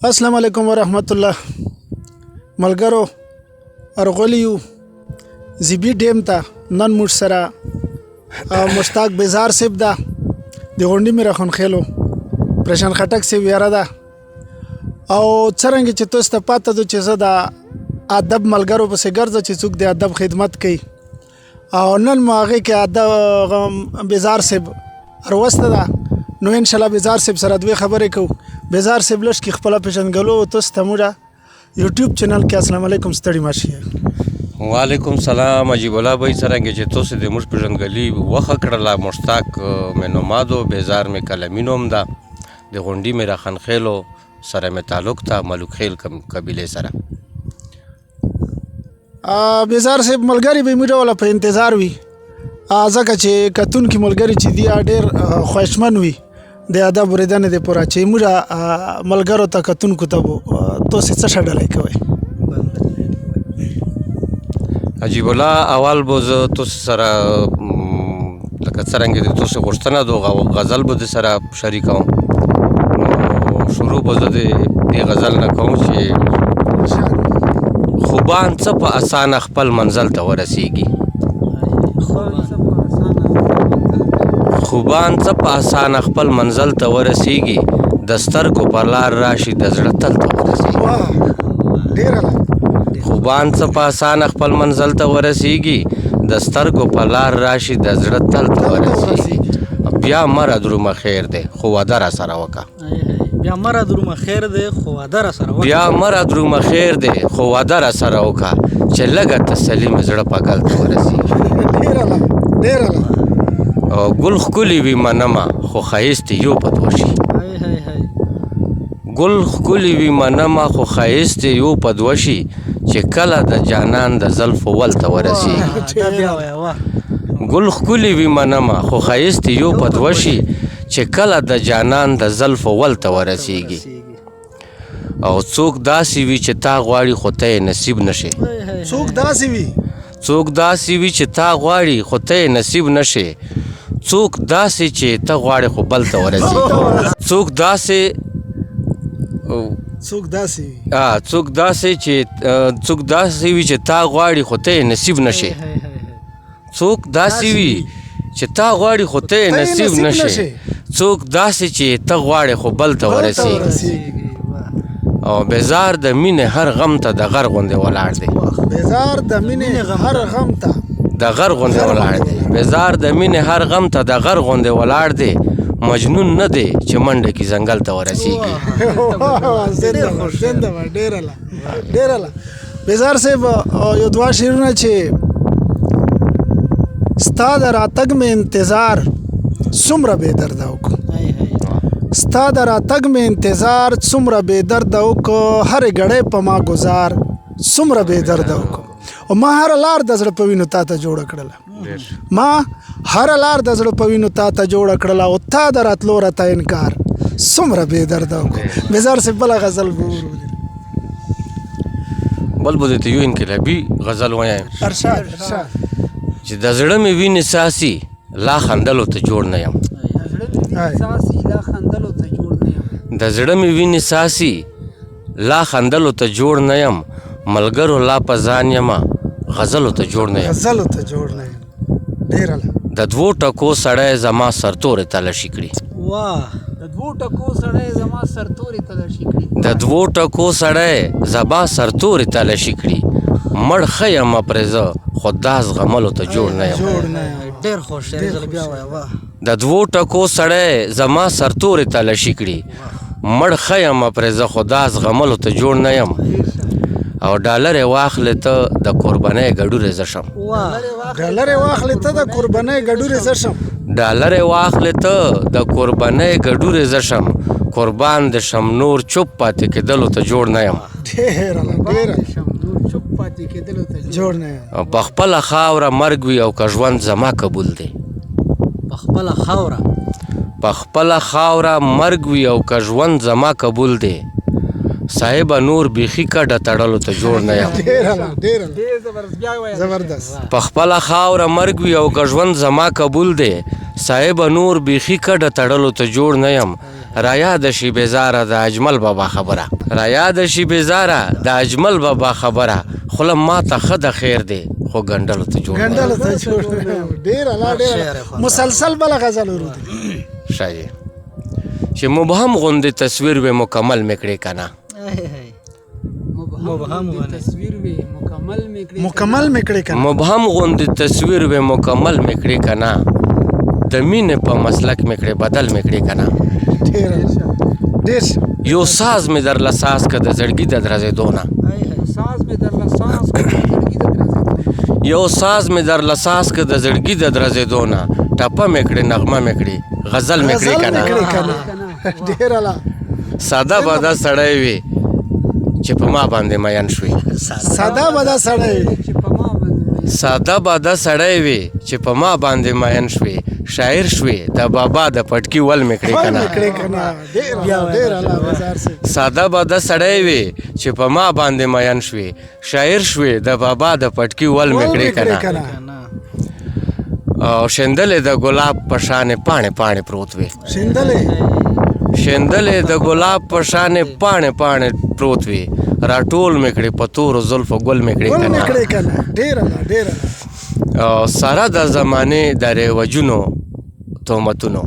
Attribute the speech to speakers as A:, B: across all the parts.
A: السلام علیکم ورحمت الله. ملګرو ارغلی یو زیبی ډیم ته نن موږ سره مشتاق بیزار صاحب ده د غونډې مې راخونخېلو پرشان خټک صاحب یاره ده او څرنګه چې تاسو ته پاته ده چې زه د ادب ملګرو پسې ګرځه چې څوک د ادب خدمت کوي او نن مو هغې کې ادب بیزار صاحب راوسته ده نو انشاءالله بیزار صاحب سره دوی خبرې کوو. بیزار صاحب لږ کې خپله پېژندګلو تاسو ته موږ یوټیوب چینل کې السلام علیکم ستړي مه شئ.
B: وعلیکم سلام عجیب الله بھائی څرنګه چې تاسو د موږ پېژندګلي وښه کړله مشتاق مې نومادو بیزار مې کلمي نوم ده د غونډې مې راخنخېلو سره مې تعلق ته ملوک خیل قبیلې سره.
A: بیزار صاحب ملګري به موږ ډوله په انتظار وي ځکه چې کتونکي ملګري چې دي ډېر خوښمن وي د ادب اورېدنې دپاره چې موږ ملګرو ته کتونکو ته به تاسې څه ښه ډالۍ کوئ؟
B: عجیب الله اول به زه تاسو سره لکه څرنګه د تاسو غوښتنه ده غزل به د سره شریکوم. نو شروع به زه د دې غزل نه کوم چې خوبان څه په اسانه خپل منزل ته ورسیږي، خوبان څه په اسانه خپل منزل ته ورسیږي، د سترګو په لار راشي د زړه تل ته ورسیږي. خوبان څه په اسانه خپل منزل ته ورسیږي، د سترګو په لار راشي د زړه تل ته ورسیږي. بیا مره درومه خیر دی خو واده را سره وکړه،
C: بیا مره درومه خیر دی خو واده را سره وکړه،
B: بیا مره درومه خیر دی خو واده را سره وکړه چې لږه تسلي مې زړه په ګل ته ورسیږي. ګل ښکلي وي منمه خو ښایست یې یو په دوه شي، ګل ښکلي وي منمه خو ښایست یې یو په دوه شي چې کله د جانان د زلفو ول ته ورسیږي. ګل ښکلي وي منمه خو ښایست یې یو په دوه شي چې کله د جانان د زلفو ول ته ورسیږي. او څوک داسې وي چې تا غواړي خو ته یې نصیب نشي،
A: څوک داسې وي
B: څوک داسې وي چې تا غواړي خو ته یې نصیب نشي، څوک داسې چې ته غواړې خو بل ته ورسیږي. څوک داسې وي چې تا غواړي خو ته یې نصیب نشي، څوک داسې وي چې تا غواړي خو ته یې نصیب نشي، څوک داسې چې ته غواړې خو بل ته ورسیږي. او بیزار د مینې هر غم ته د غر غوندې ولاړ دی،
A: بیزار د مینې هر غم ته
B: د غر غوندې ولاړ دی، بیزار د مینې هر غم ته د غر غوندې ولاړ دی، مجنون نه دی چې منډه کې ځنګل ته ورسیږي.
A: ډېره بیزار صاحب یو دوه شعرونه چې ستا د راتګ مې انتظار څومره بې درده وکړو، ستا د راتګ مې انتظار څومره بې درده وکړو، هرې ګړۍ په ما ګزار څومره بې درده وکړو، او ما هره لار د زړه په وینو تا ته جوړه کړله، ما هره لار د زړه په وینو تا ته جوړه کړله، او تا د راتلو راته انکار څومره بې درده وکړو. بیزار صاحب بله غزل به
B: بل به درته یو انقلابي غزل ووایم
A: ارشاد
B: چې د زړه مې وینې ساسي لا خندلو ته جوړ نه یم، د زړه مې وینې ساسي لا خندلو ته جوړ نه یم، ملګرو لا په ځان یمه غزلو ته جوړ نه یم، د دوو ټکو سړی زما سرتورې تلشي کړي، د دوو ټکو سړی زما سرتورې تلشي کړي، مړ ښه یمه پرې زه خو دا زغملو ته جوړ نه یم، د دوو ټکو سړی زما سرتورې تلشي کړي، مړ ښه یمه پرې زه خو دا زغملو ته جوړ نه یم. او ډالر واخلې ته د قربانۍ ګډورې زه شم،
A: ډالر واخلې ته د قربانۍ ګډورې زه شم،
B: ډالر واخلې ته د قربانۍ ګډورې زه شم، قربان د شم نور چوپ پاتې کېدلو ته جوړ نه یم، په خپله خاوره مرګ وي او که ژوند زما قبول دی، په خپله خاوره مرګ وي او که ژوند زما قبول دی، صاحبه نور بیخي کډه تړلو ته جوړ نه یم، په خپله خاوره مرګ وي او که ژوند زما قبول دی، صاحبه نور بیخي کډه تړلو ته جوړ نه یم، رایاد شي بیزاره د اجمل بابا خبره رایاد شي بیزاره د اجمل بابا خبره خوله ما ته ښه د خیر دی خو ګنډلو ته جوړ
A: ګنډل ته جوړ ډیر الله ډیر مسلسل بل غزل ورود
B: شایي چې مبهم غوندې تصویر به مکمل میکړې کنه
C: مبهم
D: تصویر وی مکمل میکړي
A: مکمل میکړې کنه
B: مبهم غوندې تصویر به مکمل میکړې کنه د مینې په مسلک میکړې بدل میکړې کنه
A: ډیر
B: یو ساز مې در لساز که د زړګي د درځېدو نه
D: ساز می در لساز کړي د درځي
B: یو ساز مې در لساز که د زړګي د درځېدو نه ټپه مې کړې نغمه مې کړې غزل مې کړې کنه
A: ډیر الله
B: ساده باده سړی وي چې په ما باندې مین شوي
A: ساده بدا سړی
D: چې په ما باندې
B: ساده باده سړی وي چې په ما باندې مین شوي شاعر شوي د بابا د پټکي ول مې کړې کنه
A: میکړې کنه ډیر الله بازار سے
B: ساده باده سړی وي چې په ما باندې مین شوي شاعر شوي د بابا د پټکي ول مې کړې کنه او شندلې د ګلاب په شانې پاڼې پاڼې پروت وي شندلې د ګلاب په شانې پاڼې پاڼې پروت وي راټول مې کړې په تورو زلفو ګل مې کړې کنه
A: ډیر الله
B: او سره د زمانې د رواجونو تهمتونو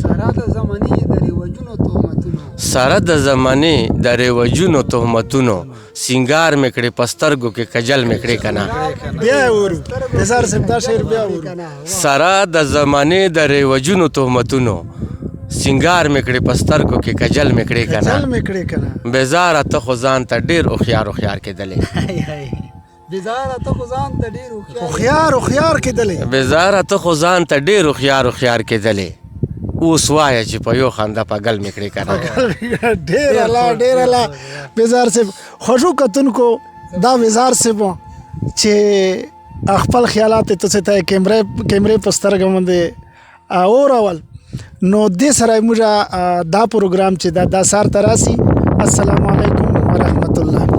D: سره د زماني د ریواجونو تهمتونو
B: سره د زمانې د رواجونو تهمتونو سینګار مې کړې په سترګو کې کجل مې کړې کنه
A: بیا ورو بازار سے دا شعر بیا ورو
B: سره د زمانې د رواجونو تهمتونو سینګار مې کړې په سترګو کې کجل مې کړې کنه
A: چل میکړې کنه
B: بیزاره ته خو ځان ته ډېر هوښیار کېدلې
D: بزاره ته خو ځان ته ډېر
A: خيار کېدلې
B: بیزاره ته خو ځان ته ډېر هوښیار کېدلې اوس وایه چې په یو خنده په ګل مې کړې کنه
A: ډیر الله بازار سے خوشو کتونکو دا بازار سے مو چې خپل خیالات ته ته کیمرې په سترګو باندې اورول نو دې سره موږ دا پروګرام چې دا سار تراسي السلام علیکم ورحمت الله